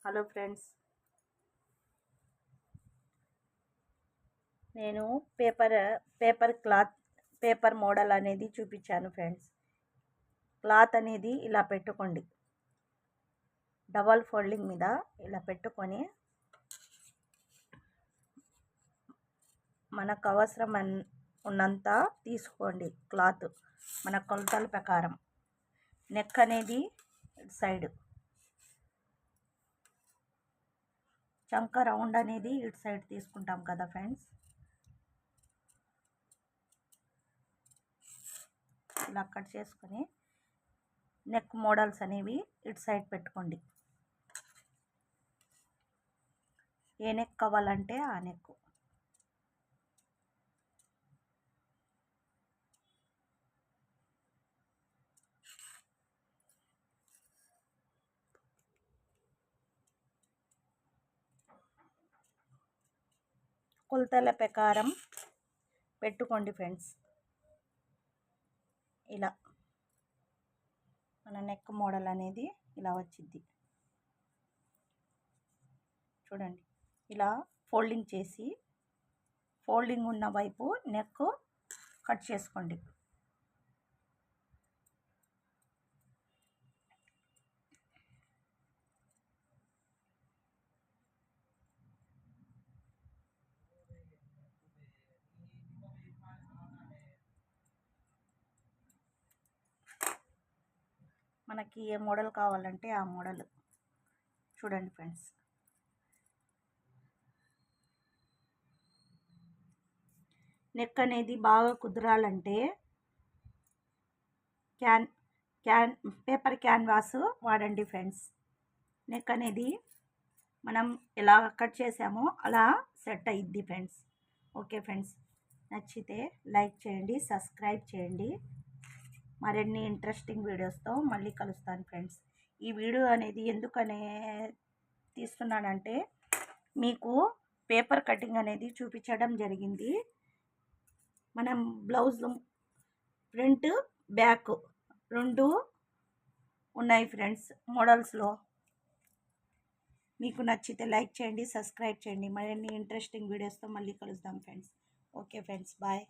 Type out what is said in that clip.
Hello friends, నేను paper model అనేది చూపించాను ఫ్రెండ్స్. క్లాత్ అనేది ఇలా పెట్టుకోండి, డబల్ ఫోల్డింగ్ మీద ఇలా పెట్టుకొని మనకు అవసరం ఉన్నంత తీసుకోండి క్లాత్ మన కొలతల ప్రకారం. నెక్ అనేది సైడ్, చంక రౌండ్ అనేది ఇటు సైడ్ తీసుకుంటాం కదా ఫ్రెండ్స్. ఇలా కట్ చేసుకొని నెక్ మోడల్స్ అనేవి ఇటు సైడ్ పెట్టుకోండి. ఏ నెక్ కావాలంటే ఆ నెక్. కొలతల ప్రకారం పెట్టుకోండి ఫ్రెండ్స్. ఇలా మన నెక్ మోడల్ అనేది ఇలా వచ్చింది చూడండి. ఇలా ఫోల్డింగ్ చేసి ఫోల్డింగ్ ఉన్న వైపు నెక్ కట్ చేసుకోండి. మనకి ఏ మోడల్ కావాలంటే ఆ మోడల్ చూడండి ఫ్రెండ్స్. నెక్ అనేది బాగా కుదరాలంటే పేపర్ క్యాన్వాస్ వాడండి ఫ్రెండ్స్. నెక్ అనేది మనం ఎలా కట్ చేసామో అలా సెట్ అయ్యిద్ది ఫ్రెండ్స్. ఓకే ఫ్రెండ్స్, నచ్చితే లైక్ చేయండి, సబ్స్క్రైబ్ చేయండి. మరిన్ని ఇంట్రెస్టింగ్ వీడియోస్తో మళ్ళీ కలుస్తాను ఫ్రెండ్స్. ఈ వీడియో అనేది ఎందుకనే తీస్తున్నానంటే మీకు పేపర్ కటింగ్ అనేది చూపించడం జరిగింది. మనం బ్లౌజ్ ఫ్రంట్ బ్యాక్ రెండు ఉన్నాయి ఫ్రెండ్స్ మోడల్స్లో. మీకు నచ్చితే లైక్ చేయండి, సబ్స్క్రైబ్ చేయండి. మరిన్ని ఇంట్రెస్టింగ్ వీడియోస్తో మళ్ళీ కలుద్దాం ఫ్రెండ్స్. Okay friends, bye.